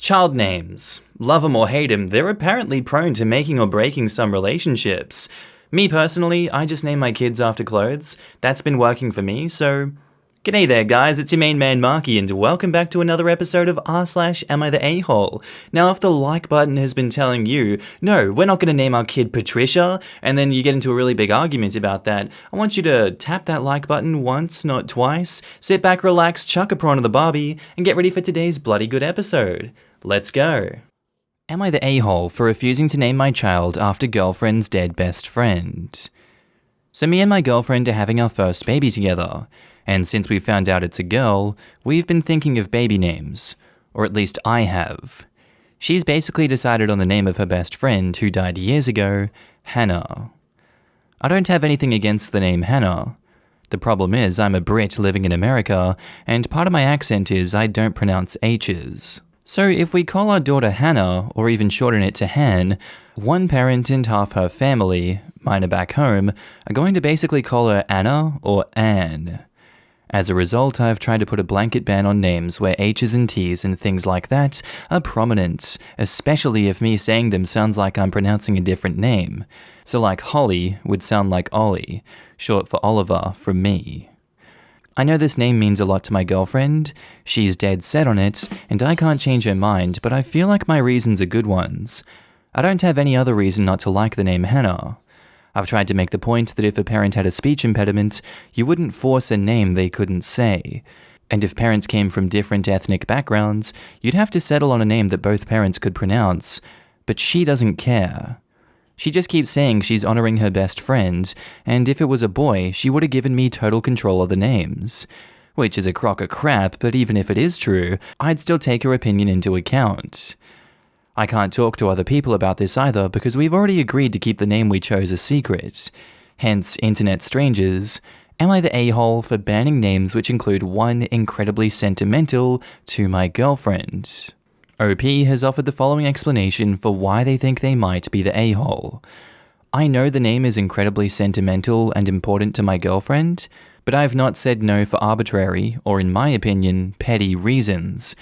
Child names. Love 'em or hate 'em, they're apparently prone to making or breaking some relationships. Me personally, I just name my kids after clothes. That's been working for me, so... G'day there guys, it's your main man Markee and welcome back to another episode of r/AmITheA. Now if the like button has been telling you, no, we're not going to name our kid Patricia, and then you get into a really big argument about that, I want you to tap that like button once, not twice, sit back, relax, chuck a prawn to the barbie, and get ready for today's bloody good episode. Let's go. Am I the a-hole for refusing to name my child after girlfriend's dead best friend? So me and my girlfriend are having our first baby together, and since we found out it's a girl, we've been thinking of baby names, or at least I have. She's basically decided on the name of her best friend who died years ago, Hannah. I don't have anything against the name Hannah. The problem is I'm a Brit living in America, and part of my accent is I don't pronounce H's. So if we call our daughter Hannah, or even shorten it to Han, one parent and half her family, mine are back home, are going to basically call her Anna or Anne. As a result, I've tried to put a blanket ban on names where H's and T's and things like that are prominent, especially if me saying them sounds like I'm pronouncing a different name. So like Holly would sound like Ollie, short for Oliver from me. I know this name means a lot to my girlfriend, she's dead set on it, and I can't change her mind, but I feel like my reasons are good ones. I don't have any other reason not to like the name Hannah. I've tried to make the point that if a parent had a speech impediment, you wouldn't force a name they couldn't say. And if parents came from different ethnic backgrounds, you'd have to settle on a name that both parents could pronounce. But she doesn't care. She just keeps saying she's honoring her best friend, and if it was a boy, she would have given me total control of the names. Which is a crock of crap, but even if it is true, I'd still take her opinion into account. I can't talk to other people about this either because we've already agreed to keep the name we chose a secret. Hence, internet strangers, am I the a-hole for banning names which include one incredibly sentimental to my girlfriend? OP has offered the following explanation for why they think they might be the a-hole. I know the name is incredibly sentimental and important to my girlfriend, but I have not said no for arbitrary, or in my opinion, petty reasons.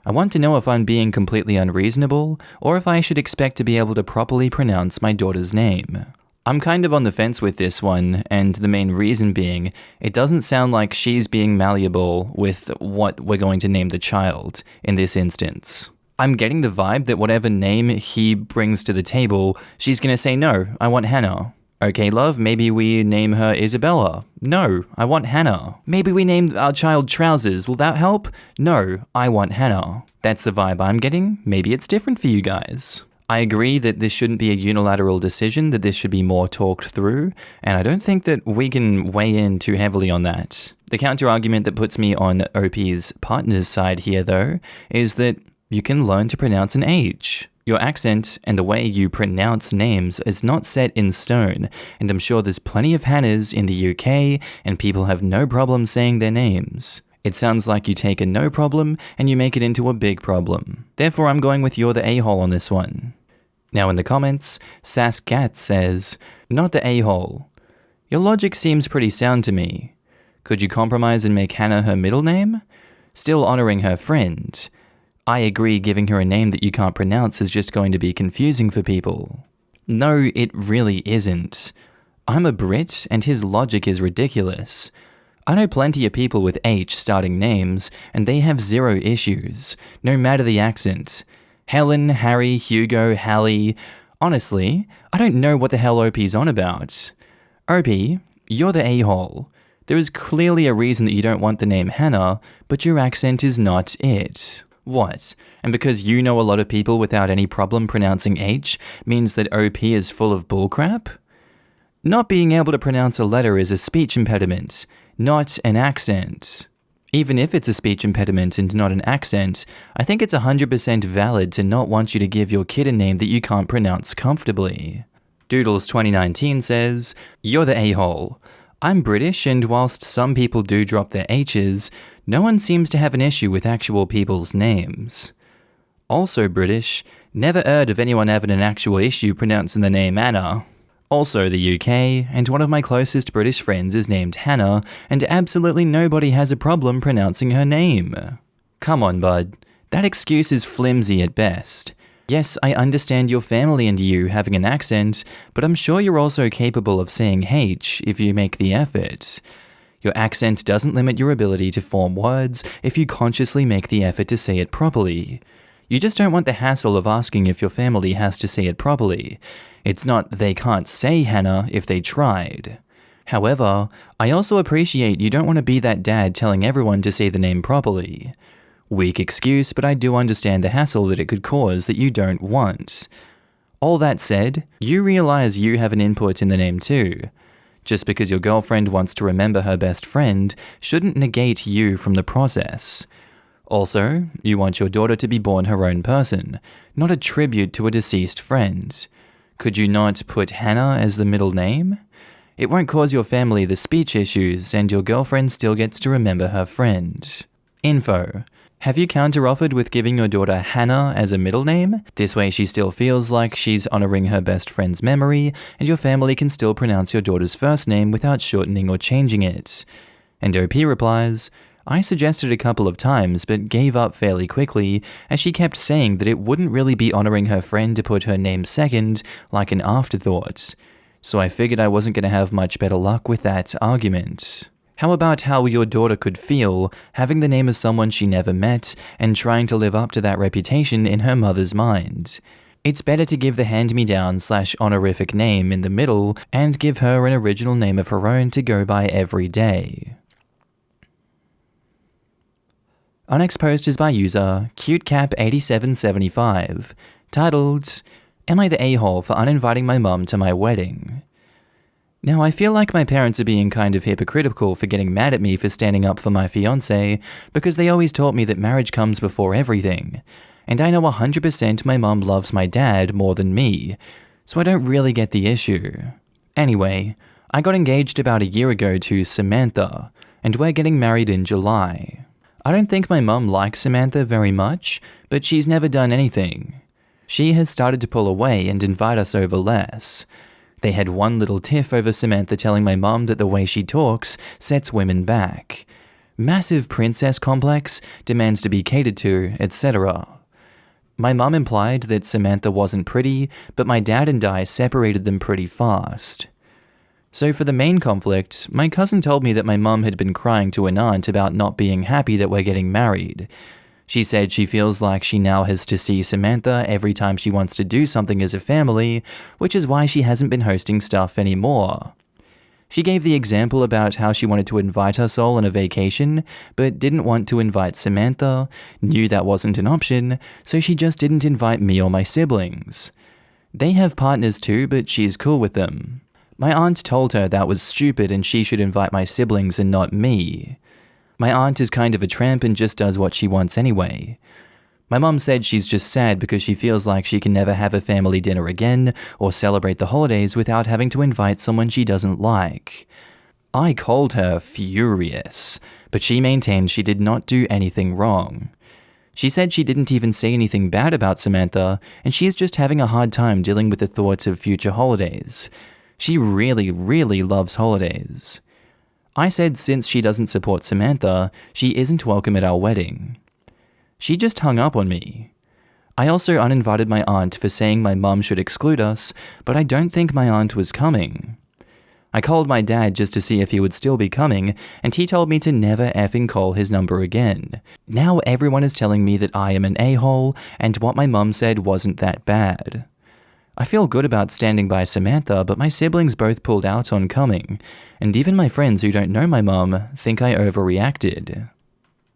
I want to know if I'm being completely unreasonable, or if I should expect to be able to properly pronounce my daughter's name. I'm kind of on the fence with this one, and the main reason being, it doesn't sound like she's being malleable with what we're going to name the child in this instance. I'm getting the vibe that whatever name he brings to the table, she's gonna say, no, I want Hannah. Okay, love, maybe we name her Isabella. No, I want Hannah. Maybe we name our child Trousers. Will that help? No, I want Hannah. That's the vibe I'm getting. Maybe it's different for you guys. I agree that this shouldn't be a unilateral decision, that this should be more talked through, and I don't think that we can weigh in too heavily on that. The counter-argument that puts me on OP's partner's side here, though, is that you can learn to pronounce an H. Your accent and the way you pronounce names is not set in stone, and I'm sure there's plenty of Hannahs in the UK, and people have no problem saying their names. It sounds like you take a no problem, and you make it into a big problem. Therefore, I'm going with you're the a-hole on this one. Now in the comments, SassCat says, not the a-hole. Your logic seems pretty sound to me. Could you compromise and make Hannah her middle name? Still honoring her friend. I agree giving her a name that you can't pronounce is just going to be confusing for people. No, it really isn't. I'm a Brit, and his logic is ridiculous. I know plenty of people with H starting names, and they have zero issues, no matter the accent. Helen, Harry, Hugo, Hallie. Honestly, I don't know what the hell OP's on about. OP, you're the a-hole. There is clearly a reason that you don't want the name Hannah, but your accent is not it. What? And because you know a lot of people without any problem pronouncing H means that OP is full of bullcrap? Not being able to pronounce a letter is a speech impediment, not an accent. Even if it's a speech impediment and not an accent, I think it's 100% valid to not want you to give your kid a name that you can't pronounce comfortably. Doodles 2019 says, you're the a-hole. I'm British, and whilst some people do drop their H's, no one seems to have an issue with actual people's names. Also British, never heard of anyone having an actual issue pronouncing the name Anna. Also the UK, and one of my closest British friends is named Hannah, and absolutely nobody has a problem pronouncing her name. Come on, bud. That excuse is flimsy at best. Yes, I understand your family and you having an accent, but I'm sure you're also capable of saying H if you make the effort. Your accent doesn't limit your ability to form words if you consciously make the effort to say it properly. You just don't want the hassle of asking if your family has to say it properly. It's not they can't say Hannah if they tried. However, I also appreciate you don't want to be that dad telling everyone to say the name properly. Weak excuse, but I do understand the hassle that it could cause that you don't want. All that said, you realize you have an input in the name too. Just because your girlfriend wants to remember her best friend shouldn't negate you from the process. Also, you want your daughter to be born her own person, not a tribute to a deceased friend. Could you not put Hannah as the middle name? It won't cause your family the speech issues, and your girlfriend still gets to remember her friend. Info. Have you counter-offered with giving your daughter Hannah as a middle name? This way she still feels like she's honoring her best friend's memory, and your family can still pronounce your daughter's first name without shortening or changing it. And OP replies, I suggested a couple of times but gave up fairly quickly as she kept saying that it wouldn't really be honoring her friend to put her name second like an afterthought. So I figured I wasn't going to have much better luck with that argument. How about how your daughter could feel having the name of someone she never met and trying to live up to that reputation in her mother's mind? It's better to give the hand-me-down/honorific name in the middle and give her an original name of her own to go by every day. Our next post is by user CuteCap8775, titled, Am I the a-hole for uninviting my mum to my wedding? Now, I feel like my parents are being kind of hypocritical for getting mad at me for standing up for my fiancé because they always taught me that marriage comes before everything. And I know 100% my mum loves my dad more than me, so I don't really get the issue. Anyway, I got engaged about a year ago to Samantha, and we're getting married in July. I don't think my mum likes Samantha very much, but she's never done anything. She has started to pull away and invite us over less. They had one little tiff over Samantha telling my mum that the way she talks sets women back. Massive princess complex, demands to be catered to, etc. My mum implied that Samantha wasn't pretty, but my dad and I separated them pretty fast. So for the main conflict, my cousin told me that my mum had been crying to an aunt about not being happy that we're getting married. She said she feels like she now has to see Samantha every time she wants to do something as a family, which is why she hasn't been hosting stuff anymore. She gave the example about how she wanted to invite us all on a vacation, but didn't want to invite Samantha, knew that wasn't an option, so she just didn't invite me or my siblings. They have partners too, but she's cool with them. My aunt told her that was stupid and she should invite my siblings and not me. My aunt is kind of a tramp and just does what she wants anyway. My mum said she's just sad because she feels like she can never have a family dinner again or celebrate the holidays without having to invite someone she doesn't like. I called her furious, but she maintained she did not do anything wrong. She said she didn't even say anything bad about Samantha and she is just having a hard time dealing with the thoughts of future holidays. She really, really loves holidays. I said since she doesn't support Samantha, she isn't welcome at our wedding. She just hung up on me. I also uninvited my aunt for saying my mum should exclude us, but I don't think my aunt was coming. I called my dad just to see if he would still be coming, and he told me to never effing call his number again. Now everyone is telling me that I am an a-hole, and what my mum said wasn't that bad. I feel good about standing by Samantha, but my siblings both pulled out on coming, and even my friends who don't know my mum think I overreacted.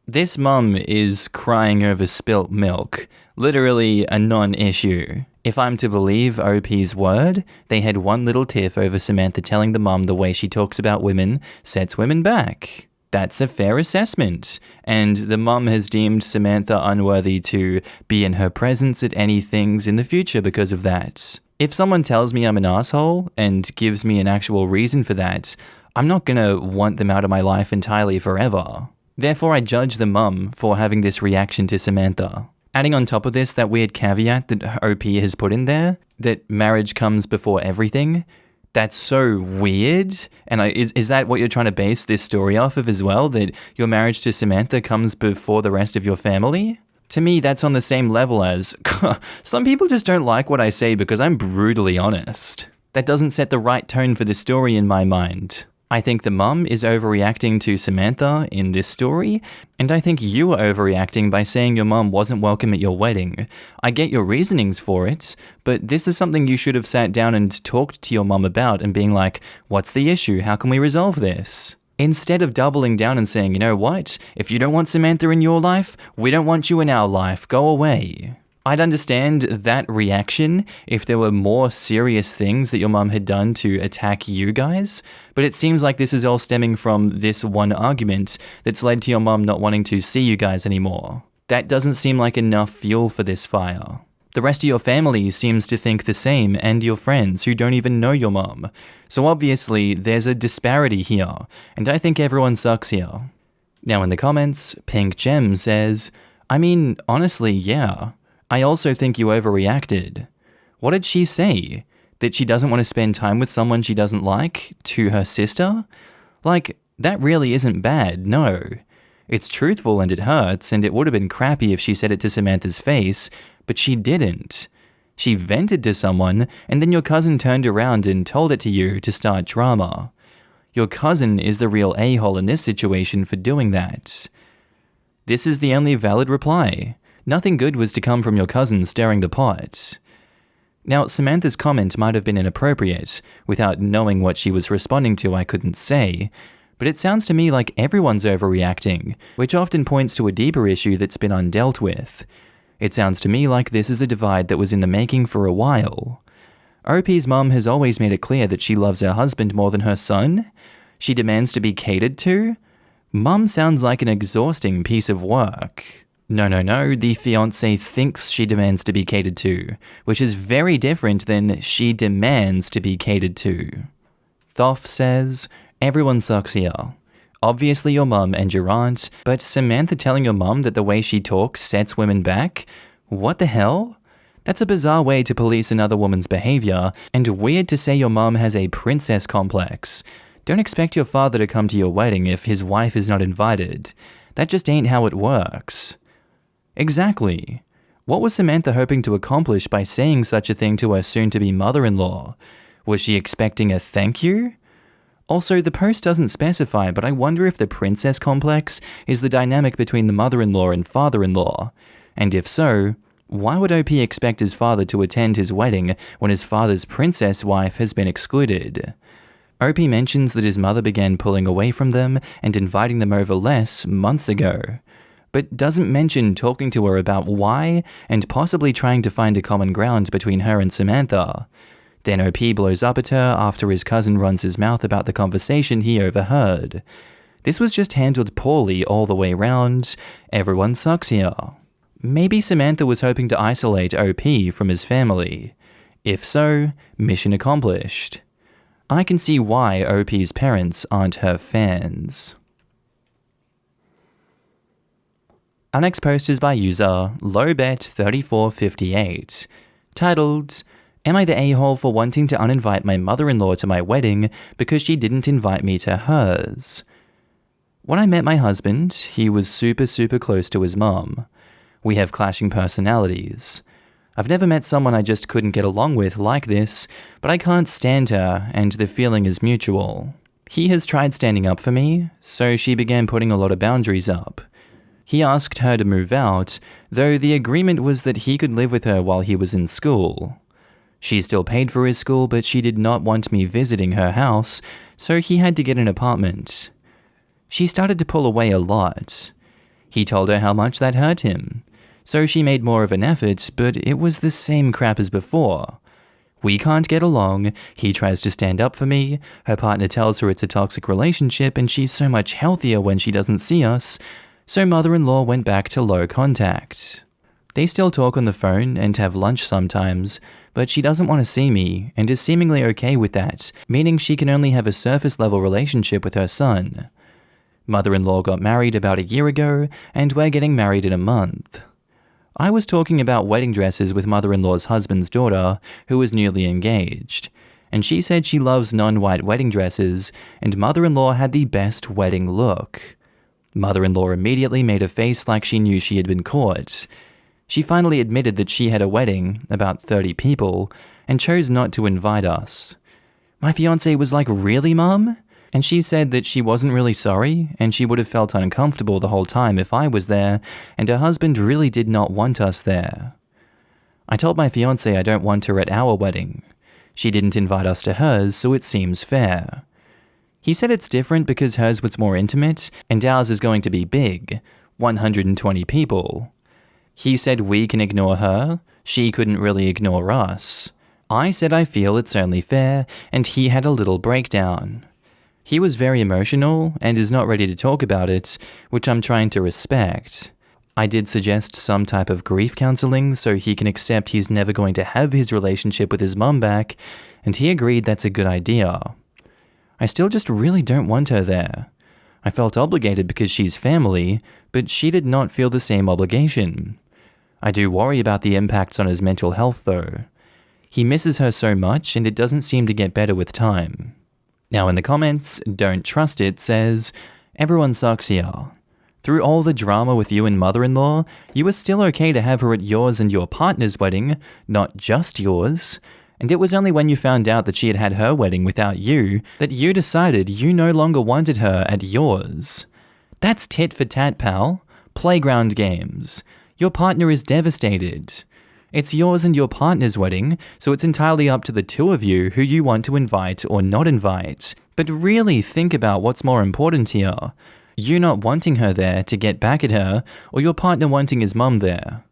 This mum is crying over spilt milk, literally a non-issue. If I'm to believe OP's word, they had one little tiff over Samantha telling the mum the way she talks about women sets women back. That's a fair assessment, and the mum has deemed Samantha unworthy to be in her presence at any things in the future because of that. If someone tells me I'm an asshole and gives me an actual reason for that, I'm not gonna want them out of my life entirely forever. Therefore, I judge the mum for having this reaction to Samantha. Adding on top of this that weird caveat that OP has put in there, that marriage comes before everything, that's so weird. And is that what you're trying to base this story off of as well? That your marriage to Samantha comes before the rest of your family? To me, that's on the same level as, some people just don't like what I say because I'm brutally honest. That doesn't set the right tone for this story in my mind. I think the mum is overreacting to Samantha in this story, and I think you are overreacting by saying your mum wasn't welcome at your wedding. I get your reasonings for it, but this is something you should have sat down and talked to your mum about and being like, what's the issue? How can we resolve this? Instead of doubling down and saying, you know what? If you don't want Samantha in your life, we don't want you in our life. Go away. I'd understand that reaction if there were more serious things that your mum had done to attack you guys, but it seems like this is all stemming from this one argument that's led to your mum not wanting to see you guys anymore. That doesn't seem like enough fuel for this fire. The rest of your family seems to think the same, and your friends who don't even know your mum. So obviously, there's a disparity here, and I think everyone sucks here. Now in the comments, Pink Gem says, I mean, honestly, yeah. I also think you overreacted. What did she say? That she doesn't want to spend time with someone she doesn't like? To her sister? Like, that really isn't bad, no. It's truthful and it hurts, and it would have been crappy if she said it to Samantha's face, but she didn't. She vented to someone, and then your cousin turned around and told it to you to start drama. Your cousin is the real a-hole in this situation for doing that. This is the only valid reply. Nothing good was to come from your cousin stirring the pot. Now, Samantha's comment might have been inappropriate. Without knowing what she was responding to, I couldn't say. But it sounds to me like everyone's overreacting, which often points to a deeper issue that's been undealt with. It sounds to me like this is a divide that was in the making for a while. OP's mum has always made it clear that she loves her husband more than her son. She demands to be catered to. Mum sounds like an exhausting piece of work. No, the fiancé thinks she demands to be catered to, which is very different than she demands to be catered to. Thoth says, everyone sucks here. Obviously your mum and your aunt, but Samantha telling your mum that the way she talks sets women back? What the hell? That's a bizarre way to police another woman's behavior, and weird to say your mum has a princess complex. Don't expect your father to come to your wedding if his wife is not invited. That just ain't how it works. Exactly. What was Samantha hoping to accomplish by saying such a thing to her soon-to-be mother-in-law? Was she expecting a thank you? Also, the post doesn't specify, but I wonder if the princess complex is the dynamic between the mother-in-law and father-in-law. And if so, why would OP expect his father to attend his wedding when his father's princess wife has been excluded? OP mentions that his mother began pulling away from them and inviting them over less months ago, but doesn't mention talking to her about why and possibly trying to find a common ground between her and Samantha. Then OP blows up at her after his cousin runs his mouth about the conversation he overheard. This was just handled poorly all the way round. Everyone sucks here. Maybe Samantha was hoping to isolate OP from his family. If so, mission accomplished. I can see why OP's parents aren't her fans. Our next post is by user lowbet3458, titled, Am I the a-hole for wanting to uninvite my mother-in-law to my wedding because she didn't invite me to hers? When I met my husband, he was super close to his mum. We have clashing personalities. I've never met someone I just couldn't get along with like this, but I can't stand her and the feeling is mutual. He has tried standing up for me, so she began putting a lot of boundaries up. He asked her to move out, though the agreement was that he could live with her while he was in school. She still paid for his school, but she did not want me visiting her house, so he had to get an apartment. She started to pull away a lot. He told her how much that hurt him, so she made more of an effort, but it was the same crap as before. We can't get along, he tries to stand up for me, her partner tells her it's a toxic relationship and she's so much healthier when she doesn't see us, so mother-in-law went back to low contact. They still talk on the phone and have lunch sometimes, but she doesn't want to see me and is seemingly okay with that, meaning she can only have a surface-level relationship with her son. Mother-in-law got married about a year ago, and we're getting married in a month. I was talking about wedding dresses with mother-in-law's husband's daughter, who was newly engaged, and she said she loves non-white wedding dresses, and mother-in-law had the best wedding look. Mother-in-law immediately made a face like she knew she had been caught. She finally admitted that she had a wedding, about 30 people, and chose not to invite us. My fiancé was like, "Really, Mum?" And she said that she wasn't really sorry, and she would have felt uncomfortable the whole time if I was there, and her husband really did not want us there. I told my fiancé I don't want her at our wedding. She didn't invite us to hers, so it seems fair. He said it's different because hers was more intimate, and ours is going to be big, 120 people. He said we can ignore her, she couldn't really ignore us. I said I feel it's only fair, and he had a little breakdown. He was very emotional and is not ready to talk about it, which I'm trying to respect. I did suggest some type of grief counseling so he can accept he's never going to have his relationship with his mum back, and he agreed that's a good idea. I still just really don't want her there. I felt obligated because she's family, but she did not feel the same obligation. I do worry about the impacts on his mental health though. He misses her so much and it doesn't seem to get better with time. Now in the comments, Don't Trust It says, "Everyone sucks here. Through all the drama with you and mother-in-law, you were still okay to have her at yours and your partner's wedding, not just yours. And it was only when you found out that she had had her wedding without you that you decided you no longer wanted her at yours. That's tit for tat, pal. Playground games. Your partner is devastated. It's yours and your partner's wedding, so it's entirely up to the two of you who you want to invite or not invite. But really think about what's more important here. You not wanting her there to get back at her, or your partner wanting his mum there.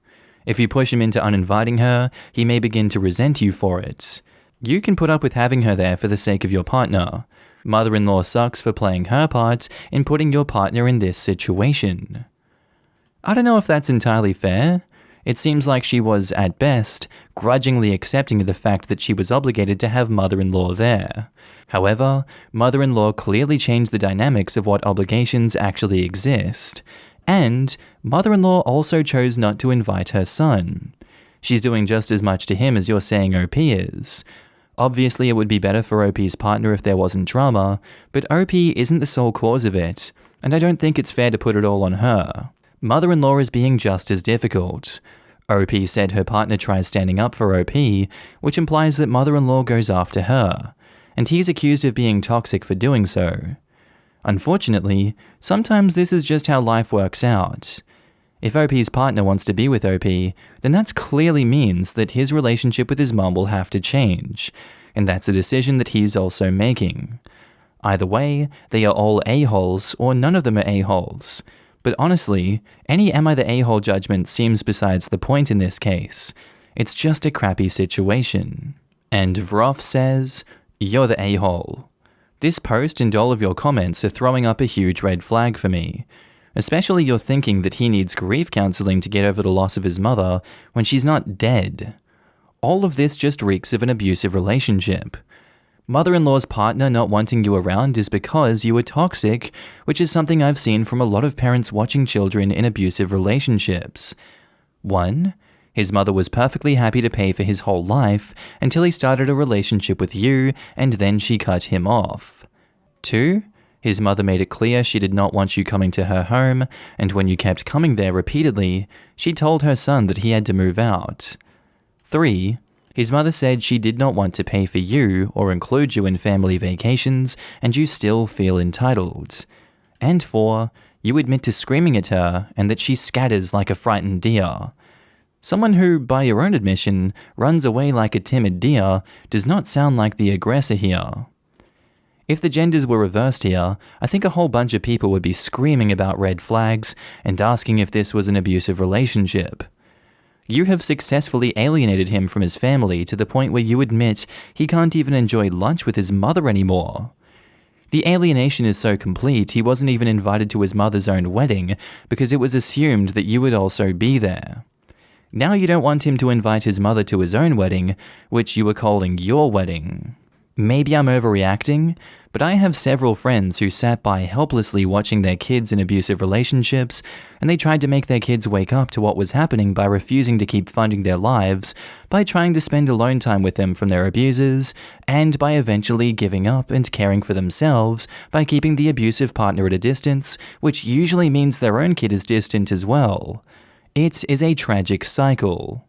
If you push him into uninviting her, he may begin to resent you for it. You can put up with having her there for the sake of your partner. Mother-in-law sucks for playing her part in putting your partner in this situation." I don't know if that's entirely fair. It seems like she was, at best, grudgingly accepting of the fact that she was obligated to have mother-in-law there. However, mother-in-law clearly changed the dynamics of what obligations actually exist. And mother-in-law also chose not to invite her son. She's doing just as much to him as you're saying OP is. Obviously, it would be better for OP's partner if there wasn't drama, but OP isn't the sole cause of it, and I don't think it's fair to put it all on her. Mother-in-law is being just as difficult. OP said her partner tries standing up for OP, which implies that mother-in-law goes after her, and he's accused of being toxic for doing so. Unfortunately, sometimes this is just how life works out. If OP's partner wants to be with OP, then that clearly means that his relationship with his mum will have to change, and that's a decision that he's also making. Either way, they are all a-holes or none of them are a-holes. But honestly, any am I the a-hole judgment seems besides the point in this case. It's just a crappy situation. And Vroff says, "You're the a-hole." This post and all of your comments are throwing up a huge red flag for me. Especially your thinking that he needs grief counseling to get over the loss of his mother when she's not dead. All of this just reeks of an abusive relationship. Mother-in-law's partner not wanting you around is because you were toxic, which is something I've seen from a lot of parents watching children in abusive relationships. 1. His mother was perfectly happy to pay for his whole life until he started a relationship with you, and then she cut him off. 2. His mother made it clear she did not want you coming to her home, and when you kept coming there repeatedly, she told her son that he had to move out. 3. His mother said she did not want to pay for you or include you in family vacations, and you still feel entitled. And 4. You admit to screaming at her and that she scatters like a frightened deer. Someone who, by your own admission, runs away like a timid deer does not sound like the aggressor here. If the genders were reversed here, I think a whole bunch of people would be screaming about red flags and asking if this was an abusive relationship. You have successfully alienated him from his family to the point where you admit he can't even enjoy lunch with his mother anymore. The alienation is so complete he wasn't even invited to his mother's own wedding because it was assumed that you would also be there. Now you don't want him to invite his mother to his own wedding, which you were calling your wedding. Maybe I'm overreacting, but I have several friends who sat by helplessly watching their kids in abusive relationships, and they tried to make their kids wake up to what was happening by refusing to keep funding their lives, by trying to spend alone time with them from their abusers, and by eventually giving up and caring for themselves by keeping the abusive partner at a distance, which usually means their own kid is distant as well. It is a tragic cycle.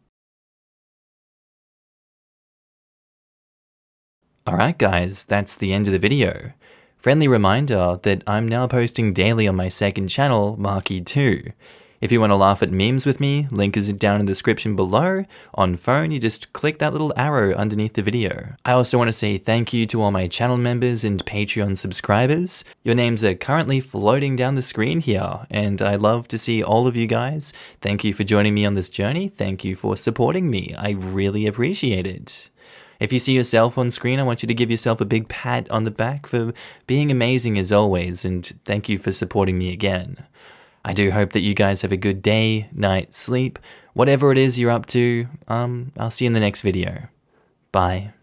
Alright guys, that's the end of the video. Friendly reminder that I'm now posting daily on my second channel, Markee 2. If you want to laugh at memes with me, link is down in the description below. On phone, you just click that little arrow underneath the video. I also want to say thank you to all my channel members and Patreon subscribers. Your names are currently floating down the screen here, and I love to see all of you guys. Thank you for joining me on this journey. Thank you for supporting me. I really appreciate it. If you see yourself on screen, I want you to give yourself a big pat on the back for being amazing as always, and thank you for supporting me again. I do hope that you guys have a good day, night, sleep, whatever it is you're up to. I'll see you in the next video. Bye.